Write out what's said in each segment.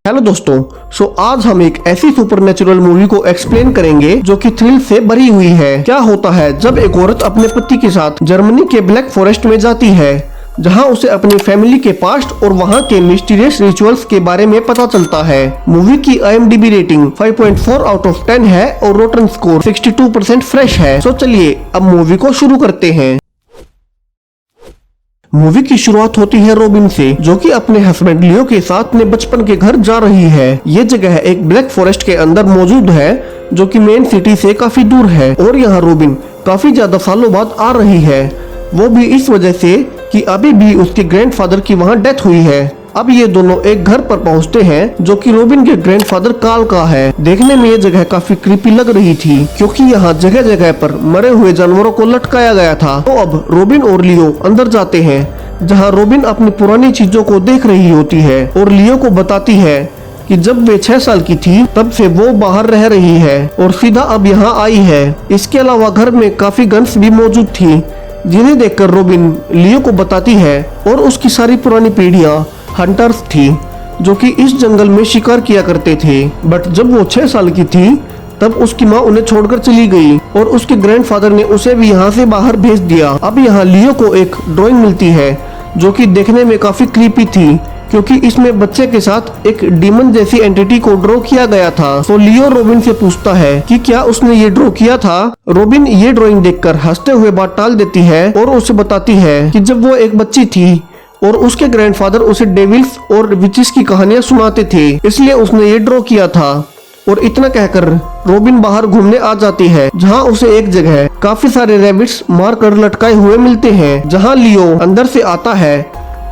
Hello दोस्तों, आज हम एक ऐसी सुपरनेचुरल मूवी को एक्सप्लेन करेंगे जो कि थ्रिल से भरी हुई है। क्या होता है जब एक औरत अपने पति के साथ जर्मनी के ब्लैक फॉरेस्ट में जाती है, जहां उसे अपनी फैमिली के पास्ट और वहां के मिस्टीरियस रिचुअल्स के बारे में पता चलता है। मूवी की IMDb रेटिंग 5.4 आउट ऑफ 10 है और रोटन स्कोर 62% फ्रेश है। चलिए अब मूवी को शुरू करते हैं। मूवी की शुरुआत होती है रोबिन से, जो कि अपने हस्बैंड लियो के साथ अपने बचपन के घर जा रही है। ये जगह एक ब्लैक फॉरेस्ट के अंदर मौजूद है, जो कि मेन सिटी से काफी दूर है और यहाँ रोबिन काफी ज्यादा सालों बाद आ रही है, वो भी इस वजह से कि अभी भी उसके ग्रैंडफादर की वहाँ डेथ हुई है। अब ये दोनों एक घर पर पहुंचते हैं जो कि रोबिन के ग्रैंडफादर कार्ल का है। देखने में ये जगह काफी क्रीपी लग रही थी, क्योंकि यहाँ जगह जगह पर मरे हुए जानवरों को लटकाया गया था। तो अब रोबिन और लियो अंदर जाते हैं, जहाँ रोबिन अपनी पुरानी चीजों को देख रही होती है और लियो को बताती है कि जब वे 6 साल की थी तब से वो बाहर रह रही है और सीधा अब यहाँ आई है। इसके अलावा घर में काफी गन्स भी मौजूद थी, जिन्हें देखकर रोबिन लियो को बताती है और उसकी सारी पुरानी पीढ़ियां हंटर्स थी, जो कि इस जंगल में शिकार किया करते थे। बट जब वो 6 साल की थी तब उसकी माँ उन्हें छोड़कर चली गई और उसके ग्रैंडफादर ने उसे भी यहाँ से बाहर भेज दिया। अब यहाँ लियो को एक ड्राइंग मिलती है जो कि देखने में काफी क्रीपी थी, क्योंकि इसमें बच्चे के साथ एक डीमन जैसी एंटिटी को ड्रॉ किया गया था। तो लियो रोबिन से पूछता है कि क्या उसने ये ड्रॉ किया था। रोबिन ये ड्राइंग देखकर हंसते हुए बात टाल देती है और उसे बताती है कि जब वो एक बच्ची थी और उसके ग्रैंडफादर उसे डेविल्स और विचेस की कहानियां सुनाते थे, इसलिए उसने ये ड्रॉ किया था। और इतना कहकर रोबिन बाहर घूमने आ जाती है, जहां उसे एक जगह काफी सारे रैबिट्स मारकर लटकाए हुए मिलते हैं। जहां लियो अंदर से आता है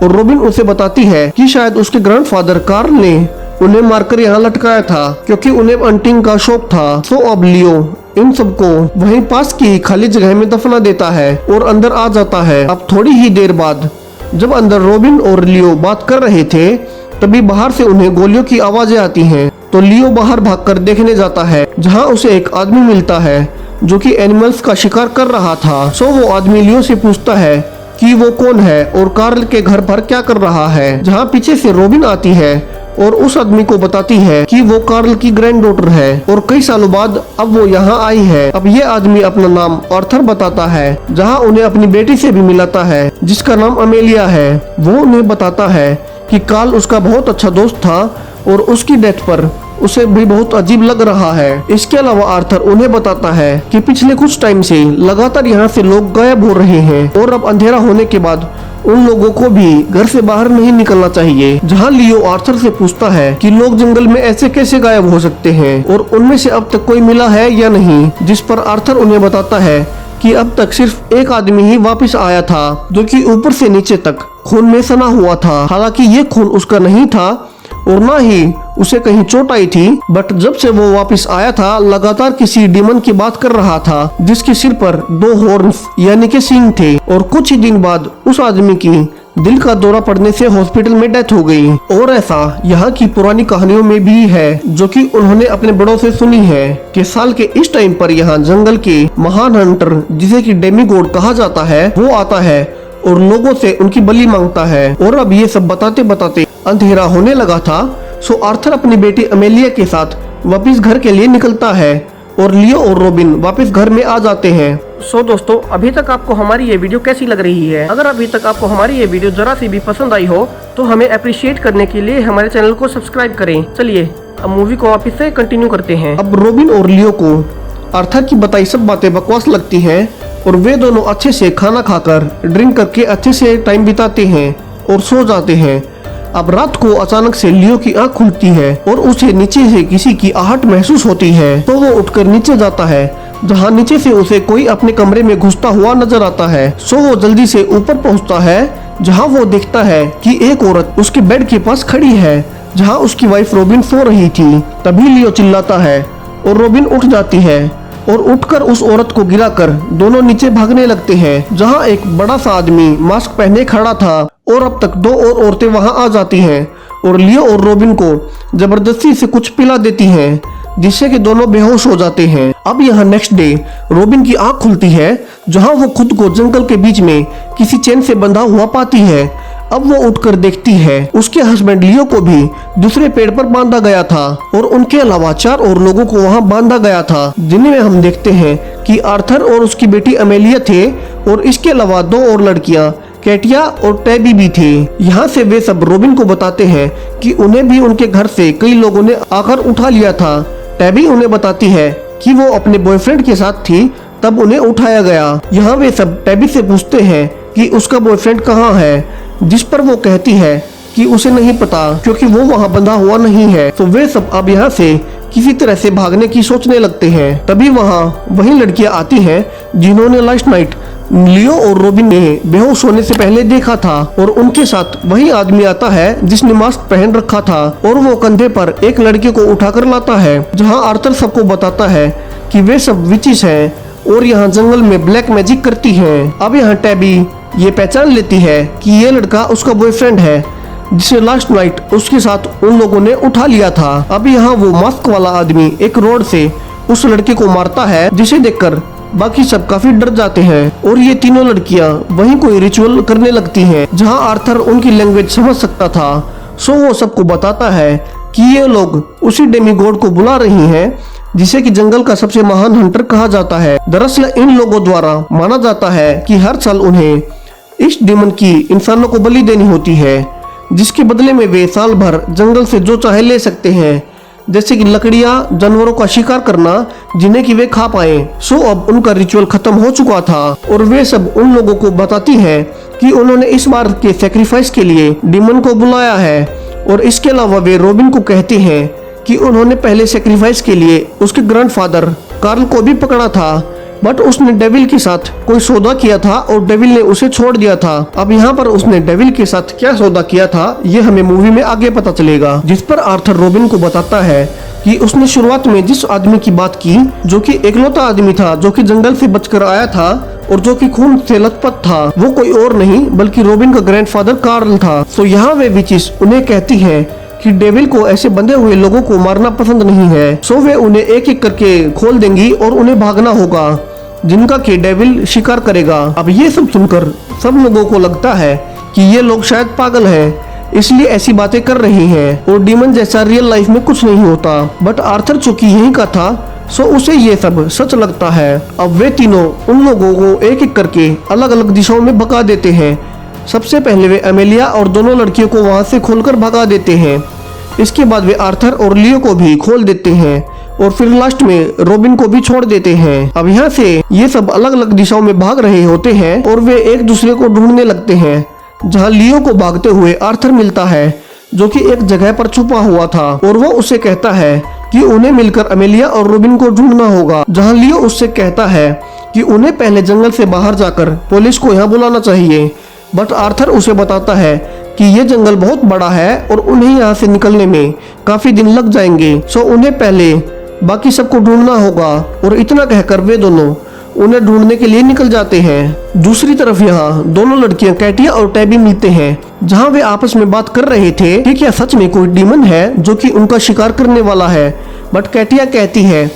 और रोबिन उसे बताती है कि शायद उसके ग्रैंडफादर कार्ल ने उन्हें मारकर यहाँ लटकाया था, क्योंकि उन्हें हंटिंग का शौक था। तो अब लियो इन सबको वहीं पास की खाली जगह में दफना देता है और अंदर आ जाता है। अब थोड़ी ही देर बाद जब अंदर रोबिन और लियो बात कर रहे थे, तभी बाहर से उन्हें गोलियों की आवाजें आती हैं। तो लियो बाहर भागकर देखने जाता है, जहां उसे एक आदमी मिलता है जो कि एनिमल्स का शिकार कर रहा था। वो आदमी लियो से पूछता है कि वो कौन है और कार्ल के घर पर क्या कर रहा है। जहां पीछे से रोबिन आती है और उस आदमी को बताती है कि वो कार्ल की ग्रैंड डॉटर है और कई सालों बाद अब वो यहाँ आई है। अब ये आदमी अपना नाम आर्थर बताता है, जहाँ उन्हें अपनी बेटी से भी मिलाता है जिसका नाम अमेलिया है। वो उन्हें बताता है कि कार्ल उसका बहुत अच्छा दोस्त था और उसकी डेथ पर उसे भी बहुत अजीब लग रहा है। इसके अलावा आर्थर उन्हें बताता है कि पिछले कुछ टाइम से लगातार यहाँ से लोग गायब हो रहे हैं और अब अंधेरा होने के बाद उन लोगों को भी घर से बाहर नहीं निकलना चाहिए। जहाँ लियो आर्थर से पूछता है कि लोग जंगल में ऐसे कैसे गायब हो सकते हैं और उनमें से अब तक कोई मिला है या नहीं, जिस पर आर्थर उन्हें बताता है कि अब तक सिर्फ एक आदमी ही वापस आया था, जो कि ऊपर से नीचे तक खून में सना हुआ था। हालांकि ये खून उसका नहीं था और ना ही उसे कहीं चोट आई थी, बट जब से वो वापस आया था लगातार किसी डीमन की बात कर रहा था, जिसके सिर पर 2 हॉर्न्स यानी के सींग थे। और कुछ ही दिन बाद उस आदमी की दिल का दौरा पड़ने से हॉस्पिटल में डेथ हो गई। और ऐसा यहाँ की पुरानी कहानियों में भी है, जो कि उन्होंने अपने बड़ों से सुनी है कि साल के इस टाइम पर यहाँ जंगल के महान हंटर, जिसे कि डेमीगॉड कहा जाता है, वो आता है और लोगों से उनकी बलि मांगता है। और अब ये सब बताते बताते अंधेरा होने लगा था। आर्थर अपनी बेटी अमेलिया के साथ वापस घर के लिए निकलता है और लियो और रोबिन वापस घर में आ जाते हैं। दोस्तों, अभी तक आपको हमारी ये वीडियो कैसी लग रही है? अगर अभी तक आपको हमारी ये वीडियो जरा सी भी पसंद आई हो तो हमें अप्रिशिएट करने के लिए हमारे चैनल को सब्सक्राइब करें। चलिए अब मूवी को वापस से कंटिन्यू करते हैं। अब रोबिन और लियो को आर्थर की बताई सब बातें बकवास लगती हैं और वे दोनों अच्छे से खाना खाकर ड्रिंक करके अच्छे से टाइम बिताते हैं और सो जाते हैं। अब रात को अचानक से लियो की आंख खुलती है और उसे नीचे से किसी की आहट महसूस होती है। तो वो उठकर नीचे जाता है, जहाँ नीचे से उसे कोई अपने कमरे में घुसता हुआ नजर आता है। वो जल्दी से ऊपर पहुँचता है, जहाँ वो देखता है कि एक औरत उसके बेड के पास खड़ी है, जहाँ उसकी वाइफ रोबिन सो रही थी। तभी लियो चिल्लाता है और रोबिन उठ जाती है और उठकर उस औरत को गिराकर दोनों नीचे भागने लगते हैं, जहां एक बड़ा सा आदमी मास्क पहने खड़ा था। और अब तक 2 और औरतें वहां आ जाती हैं और लियो और रोबिन को जबरदस्ती से कुछ पिला देती हैं, जिससे कि दोनों बेहोश हो जाते हैं। अब यहाँ नेक्स्ट डे रोबिन की आंख खुलती है, जहां वो खुद को जंगल के बीच में किसी चेन से बंधा हुआ पाती है। अब वो उठकर देखती है उसके हस्बैंड लियो को भी दूसरे पेड़ पर बांधा गया था और उनके अलावा 4 और लोगों को वहाँ बांधा गया था, जिनमें हम देखते हैं कि आर्थर और उसकी बेटी अमेलिया थे और इसके अलावा 2 और लड़कियां कैटिया और टैबी भी थे। यहाँ से वे सब रॉबिन को बताते हैं कि उन्हें भी उनके घर से कई लोगों ने आकर उठा लिया था। टैबी उन्हें बताती है कि वो अपने बॉयफ्रेंड के साथ थी तब उन्हें उठाया गया। यहाँ वे सब टैबी से पूछते हैं कि उसका बॉयफ्रेंड कहाँ है, जिस पर वो कहती है कि उसे नहीं पता क्योंकि वो वहाँ बंधा हुआ नहीं है। तो वे सब अब यहाँ से किसी तरह से भागने की सोचने लगते हैं। तभी वहाँ वही लड़कियाँ आती हैं जिन्होंने लास्ट नाइट लियो और रॉबिन ने बेहोश होने से पहले देखा था, और उनके साथ वही आदमी आता है जिसने मास्क पहन रखा था और वो कंधे पर एक लड़के को उठाकर लाता है। जहाँ आर्थर सबको बताता है कि वे सब विचिस हैं और यहाँ जंगल में ब्लैक मैजिक करती हैं। अब यहाँ टैबी ये पहचान लेती है कि ये लड़का उसका बॉयफ्रेंड है जिसे लास्ट नाइट उसके साथ उन लोगों ने उठा लिया था। अब यहाँ वो मास्क वाला आदमी एक रोड से उस लड़के को मारता है, जिसे देखकर बाकी सब काफी डर जाते हैं और ये तीनों लड़कियां वहीं कोई रिचुअल करने लगती हैं जहां आर्थर उनकी लैंग्वेज समझ सकता था। सो वो सबको बताता है कि ये लोग उसी डेमीगॉड को बुला रही हैं जिसे कि जंगल का सबसे महान हंटर कहा जाता है। दरअसल इन लोगों द्वारा माना जाता है कि हर साल उन्हें इस डीमन की इंसानों को बलि देनी होती है, जिसके बदले में वे साल भर जंगल से जो चाहे ले सकते हैं, जैसे कि लकड़ियां, जानवरों का शिकार करना जिन्हें कि वे खा पाए। सो अब उनका रिचुअल खत्म हो चुका था और वे सब उन लोगों को बताती हैं कि उन्होंने इस बार के सैक्रिफाइस के लिए डीमन को बुलाया है। और इसके अलावा वे रॉबिन को कहती हैं कि उन्होंने पहले सैक्रिफाइस के लिए उसके ग्रैंडफादर कार्ल को भी पकड़ा था, बट उसने डेविल के साथ कोई सौदा किया था और डेविल ने उसे छोड़ दिया था। अब यहाँ पर उसने डेविल के साथ क्या सौदा किया था ये हमें मूवी में आगे पता चलेगा, जिस पर आर्थर रॉबिन को बताता है कि उसने शुरुआत में जिस आदमी की बात की जो कि एकलौता आदमी था जो कि जंगल से बचकर आया था और जो कि खून से लथपथ था, वो कोई और नहीं बल्कि रॉबिन का ग्रैंडफादर कार्ल था। तो यहाँ वे विचिस उन्हें कहती है कि डेविल को ऐसे बंधे हुए लोगों को मारना पसंद नहीं है। सो वे उन्हें एक एक करके खोल देंगी और उन्हें भागना होगा, जिनका कि डेविल शिकार करेगा। अब ये सब सुनकर सब लोगों को लगता है कि ये लोग शायद पागल हैं, इसलिए ऐसी बातें कर रही हैं और डीमन जैसा रियल लाइफ में कुछ नहीं होता। बट आर्थर चूंकि यहीं का था सो उसे ये सब सच लगता है। अब वे तीनों उन लोगों को एक एक करके अलग अलग दिशाओं में भगा देते हैं। सबसे पहले वे अमेलिया और दोनों लड़कियों को वहां से खोलकर भगा देते हैं। इसके बाद वे आर्थर और लियो को भी खोल देते हैं और फिर लास्ट में रॉबिन को भी छोड़ देते हैं। अब यहाँ से ये सब अलग अलग दिशाओं में भाग रहे होते हैं और वे एक दूसरे को ढूंढने लगते हैं, जहाँ लियो को भागते हुए आर्थर मिलता है जो कि एक जगह पर छुपा हुआ था और वो उसे कहता है कि उन्हें मिलकर अमेलिया और रॉबिन को ढूंढना होगा। जहाँ लियो उससे कहता है कि उन्हें पहले जंगल से बाहर जाकर पुलिस को यहाँ बुलाना चाहिए, बट आर्थर उसे बताता है कि ये जंगल बहुत बड़ा है और उन्हें यहाँ से निकलने में काफी दिन लग जाएंगे। सो उन्हें पहले बाकी सबको ढूंढना होगा और इतना कहकर वे दोनों उन्हें ढूंढने के लिए निकल जाते हैं। दूसरी तरफ यहाँ दोनों लड़कियां कैटिया और टैबी मिलते हैं, जहाँ वे आपस में बात कर रहे थे कि क्या सच में कोई डीमन है जो कि उनका शिकार करने वाला है। बट कैटिया कहती है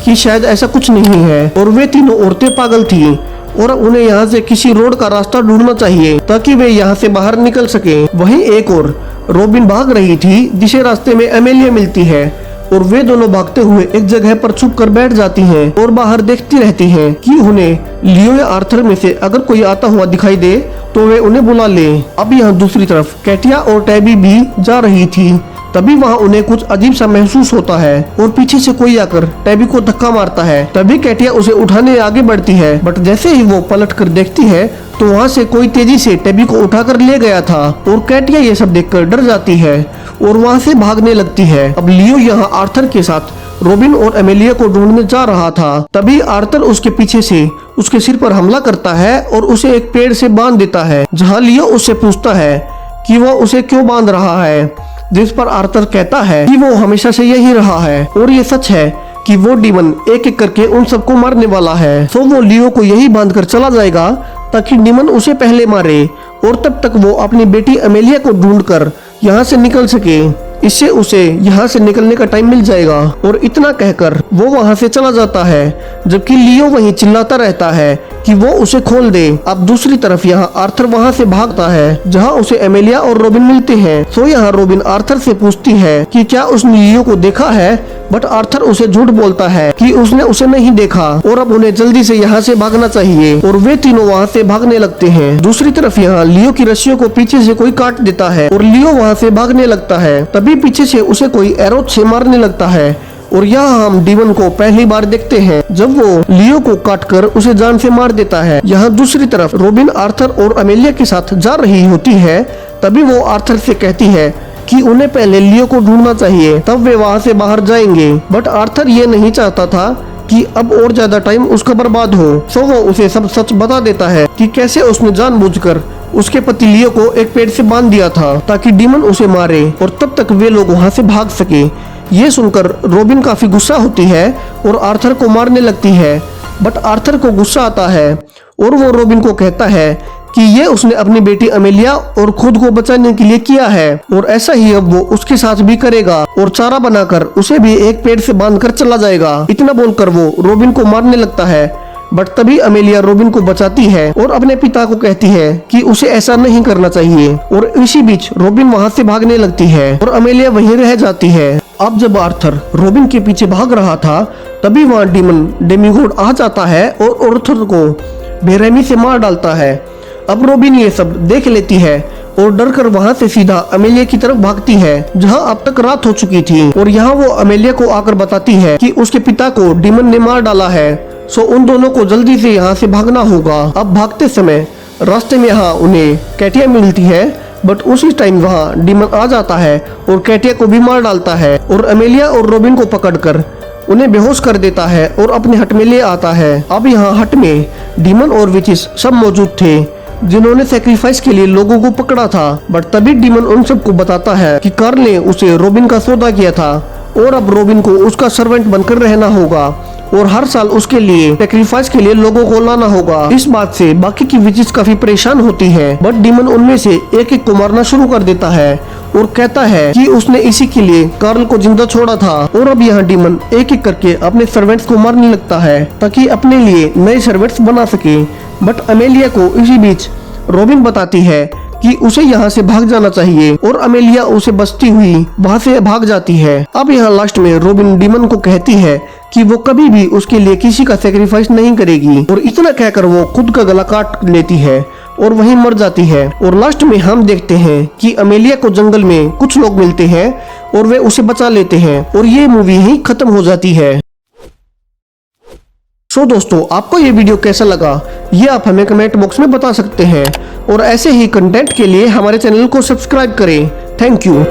कि शायद ऐसा कुछ नहीं है और वे तीनों औरतें पागल थी और उन्हें यहाँ से किसी रोड का रास्ता ढूंढना चाहिए ताकि वे यहाँ से बाहर निकल सके। वहीं एक और रॉबिन भाग रही थी जिसे रास्ते में अमेलिया मिलती है और वे दोनों भागते हुए एक जगह पर छुप कर बैठ जाती हैं और बाहर देखती रहती हैं कि उन्हें लियो या आर्थर में से अगर कोई आता हुआ दिखाई दे तो वे उन्हें बुला ले। अब यहाँ दूसरी तरफ कैटिया और टैबी भी जा रही थी। तभी वहाँ उन्हें कुछ अजीब सा महसूस होता है और पीछे से कोई आकर टैबी को धक्का मारता है। तभी कैटिया उसे उठाने आगे बढ़ती है, बट जैसे ही वो पलट कर देखती है तो वहाँ से कोई तेजी से टैबी को उठाकर ले गया था और कैटिया ये सब देखकर डर जाती है और वहाँ से भागने लगती है। अब लियो यहाँ आर्थर के साथ रॉबिन और अमेलिया को ढूंढने जा रहा था। तभी आर्थर उसके पीछे से उसके सिर पर हमला करता है और उसे एक पेड़ से बांध देता है, जहाँ लियो उससे पूछता है कि वो उसे क्यों बांध रहा है, जिस पर आर्थर कहता है कि वो हमेशा से यही रहा है और ये सच है कि वो डीमन एक एक करके उन सबको मारने वाला है। तो वो लियो को यही बांधकर चला जाएगा ताकि डीमन उसे पहले मारे और तब तक वो अपनी बेटी अमेलिया को ढूंढकर यहाँ से निकल सके। इससे उसे यहाँ से निकलने का टाइम मिल जाएगा। और इतना कहकर वो वहाँ से चला जाता है, जबकि लियो वहीं चिल्लाता रहता है कि वो उसे खोल दे। अब दूसरी तरफ यहाँ आर्थर वहाँ से भागता है जहाँ उसे एमेलिया और रॉबिन मिलते हैं। तो यहाँ रॉबिन आर्थर से पूछती है कि क्या उसने लियो को देखा है, बट आर्थर उसे झूठ बोलता है कि उसने उसे नहीं देखा और अब उन्हें जल्दी से यहाँ से भागना चाहिए। और वे तीनों वहाँ से भागने लगते हैं। दूसरी तरफ यहाँ लियो की रस्सियों को पीछे से कोई काट देता है और लियो वहाँ से भागने लगता है। तभी पीछे से उसे कोई एरो से मारने लगता है। और यहाँ हम डीमन को पहली बार देखते हैं जब वो लियो को काटकर उसे जान से मार देता है। यहाँ दूसरी तरफ रॉबिन आर्थर और अमेलिया के साथ जा रही होती है। तभी वो आर्थर से कहती है कि उन्हें पहले लियो को ढूंढना चाहिए, तब वे वहाँ से बाहर जाएंगे। बट आर्थर ये नहीं चाहता था कि अब और ज्यादा टाइम उसका बर्बाद हो। सो वो उसे सब सच बता देता है कि कैसे उसने जानबूझकर उसके पति लियो को एक पेड़ से बांध दिया था ताकि डीमन उसे मारे और तब तक वे लोग वहाँ से भाग सके। ये सुनकर रॉबिन काफी गुस्सा होती है और आर्थर को मारने लगती है। बट आर्थर को गुस्सा आता है और वो रॉबिन को कहता है कि ये उसने अपनी बेटी अमेलिया और खुद को बचाने के लिए किया है और ऐसा ही अब वो उसके साथ भी करेगा और चारा बनाकर उसे भी एक पेड़ से बांधकर चला जाएगा। इतना बोलकर वो रॉबिन को मारने लगता है। बट तभी अमेलिया रॉबिन को बचाती है और अपने पिता को कहती है कि उसे ऐसा नहीं करना चाहिए। और इसी बीच रॉबिन वहाँ से भागने लगती है और अमेलिया वहीं रह जाती है। अब जब आर्थर रॉबिन के पीछे भाग रहा था तभी वहाँ डीमन डेमीगॉड आ जाता है और आर्थर को बेरहमी से मार डालता है। अब रॉबिन ये सब देख लेती है और डर कर वहाँ से सीधा अमेलिया की तरफ भागती है जहाँ अब तक रात हो चुकी थी। और यहाँ वो अमेलिया को आकर बताती है कि उसके पिता को डीमन ने मार डाला है। सो उन दोनों को जल्दी से यहाँ से भागना होगा। अब भागते समय रास्ते में यहाँ उन्हें कैटिया मिलती है। बट उसी टाइम वहाँ डीमन आ जाता है और कैटिया को भी मार डालता है और अमेलिया और रॉबिन को पकड़कर उन्हें बेहोश कर देता है और अपने हट में ले आता है। अब यहाँ हट में डीमन और विचिस सब मौजूद थे जिन्होंने सैक्रिफाइस के लिए लोगों को पकड़ा था। बट तभी डीमन उन सबको बताता है कि कार्ल ने उसे रॉबिन का सौदा किया था और अब रॉबिन को उसका सर्वेंट बनकर रहना होगा और हर साल उसके लिए सैक्रिफाइस के लिए लोगों को लाना होगा। इस बात से बाकी की विचिस काफी परेशान होती है। बट डीमन उनमें से एक एक को मारना शुरू कर देता है और कहता है कि उसने इसी के लिए कार्ल को जिंदा छोड़ा था। और अब यहाँ डीमन एक एक करके अपने सर्वेंट्स को मारने लगता है ताकि अपने लिए नए सर्वेंट्स बना सके। बट अमेलिया को इसी बीच रॉबिन बताती है कि उसे यहाँ से भाग जाना चाहिए और अमेलिया उसे बचती हुई वहाँ से भाग जाती है। अब यहाँ लास्ट में रॉबिन डीमन को कहती है कि वो कभी भी उसके लिए किसी का सैक्रिफाइस नहीं करेगी और इतना कहकर वो खुद का गला काट लेती है और वहीं मर जाती है। और लास्ट में हम देखते हैं कि अमेलिया को जंगल में कुछ लोग मिलते हैं और वे उसे बचा लेते हैं और ये मूवी ही खत्म हो जाती है। सो दोस्तों, आपको ये वीडियो कैसा लगा ये आप हमें कमेंट बॉक्स में बता सकते हैं और ऐसे ही कंटेंट के लिए हमारे चैनल को सब्सक्राइब करें। Thank you.